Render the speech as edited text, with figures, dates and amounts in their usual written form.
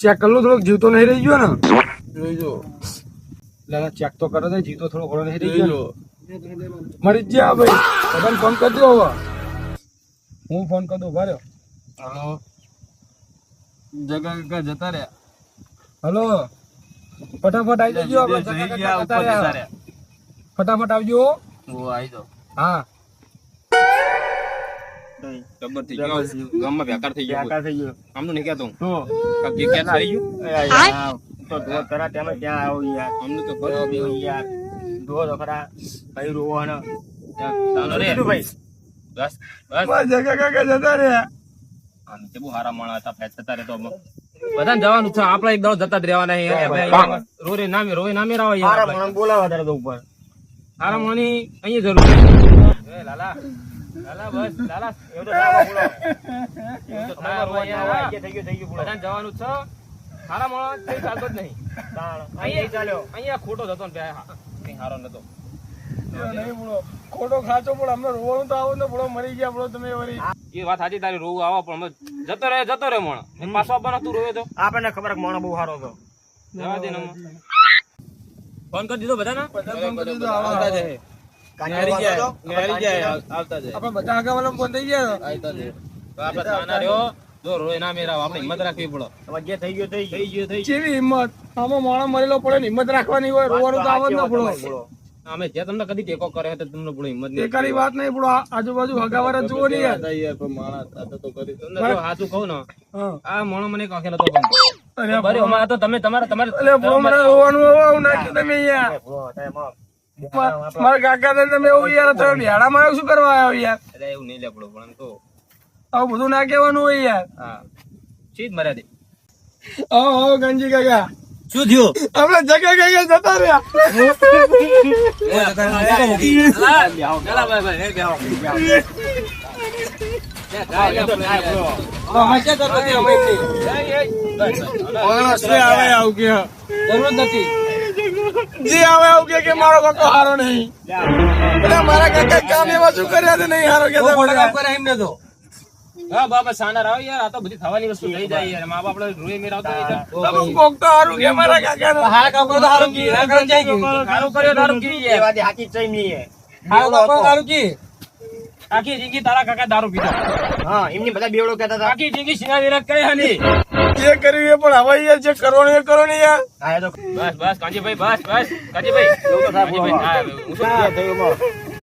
Check કરી લો થોડોક જીવતો નહીં રહી ગયો ને જોઈજો લાલા ચેક તો કરો દે જીવતો થોડો ઘણો નહીં રહી ગયો મરી જ ગયા ભાઈ બધાને ફોન કરી દો હવે હું ફોન કરી દઉં ભાર્યો હલો જગા જતા રહ્યા હલો ફટાફટ આવી જજો આપણે ફટાફટ આવજો હા જબર થઈ ગયો ગામમાં બેકાર થઈ ગયો આમનું નહીં કહેતો કે કે થઈ ગયું તો દો કરા તેમ ક્યાં આવો યાર આમનું તો કરો યાર દો તો ખરા કઈ રોવાનો ચાલો રે ભાઈ બસ બસ જગા કાકા જતા રહ્યા આમ તે બહુ હારા માણા હતા ફેસ જતા રે તો બધાને જવાનું છે આપણે એક દાડો જતા જ રહેવાના રોરે નામે રાવ યાર મારા મને બોલાવા તારે તો ઉપર હારા માણી અહીંયા જરૂર એ લાલા લાલા બસ લાલા એવું તો સાહેબ બોલો એવું તો થાય હવે યાર થઈ ગયું બોલો બધાને જવાનું છે હારા માણા કઈ ચાલતો જ નહીં અહીંયા ચાલ્યો અહીંયા ખોટો જતો ને કઈ હારો નતો નહીં બોલો ખોટો ખાચો પણ અમને રોવાનું તો આવો ને બોલો મરી ગયા બોલો તમે વળી એ વાત સાચી તારી રોવું આવો પણ જતો રહે મોણ પાછો આપવાનો તું રોવે તો આપણને ખબર કે મોણો બહુ સારો હતો જવા દે ને ફોન કરી દીધો બધાને આપણે બધા આગળ વાળા ફોન થઈ ગયા આપણે તાના રહ્યો જો રોય ના મેરાવ આપણે હિંમત રાખવી પડે હવે જે થઈ ગયું થઈ ગયું કેવી હિંમત આમાં માણસ મરેલો પડે ને હિંમત રાખવાની હોય રોવાનું તો આવે જ ન પડો અમે જે તમને કદી ટેકો કરે તો તમને પડે હિંમત નહીં એકારી વાત નહીં પડો આજુબાજુ હગાવાળા જુઓ ને યાર તમને જો સાચું કહું ને હા. આ મોણો મને કાંખે નતો ગમતો અરે બરે અમારે તો તમે તમારે એટલે બોલો મને રોવાનું આવું નાખ્યું તમે યાર મારા કાકા ને તમે એવું યાર તમે ભેડામાં આવ્યો શું કરવા આવ્યો યાર અરે એવું નહીં લે પડો પણ તો આવું બધું ના કહેવાનું હોય યાર હા ચીજ મર્યા દે આવો ગંજી કાકા શું થયું આપણે જગા કાકા જતા રહ્યા જરૂર નથી જે આવે આવું કે મારો કાકો હારો નહીં એટલે મારા કાકા કામ એવા શું કર્યા છે નહીં હારો કે એમને તો હા બાબા સાના રાવ યાર આ તો બધી થવાની વસ્તુ થઈ જાય યાર મા બાપ આપણે રોઈ મેરા આવતા નહીં કોક તો હારું કે મારા કાકા હારા કાકો તો હારું કી સારું કર્યો દારૂ કી એ વાત હાકી ચઈ ની હે હારું કાકો હારું કી આખી જિંદગી તારા કાકા દારૂ પીતા હા એમની બધા બેવડો કહેતા હતા આખી જિંદગી સિના વિરાટ કરે હની જે કર્યું એ પણ હવે યાર જે કરવાનું એ કરો ને યાર હા એ તો બસ કાંજીભાઈ બસ કાંજીભાઈ એવું તો સાહેબ કાંજીભાઈ, હા, હું શું થયું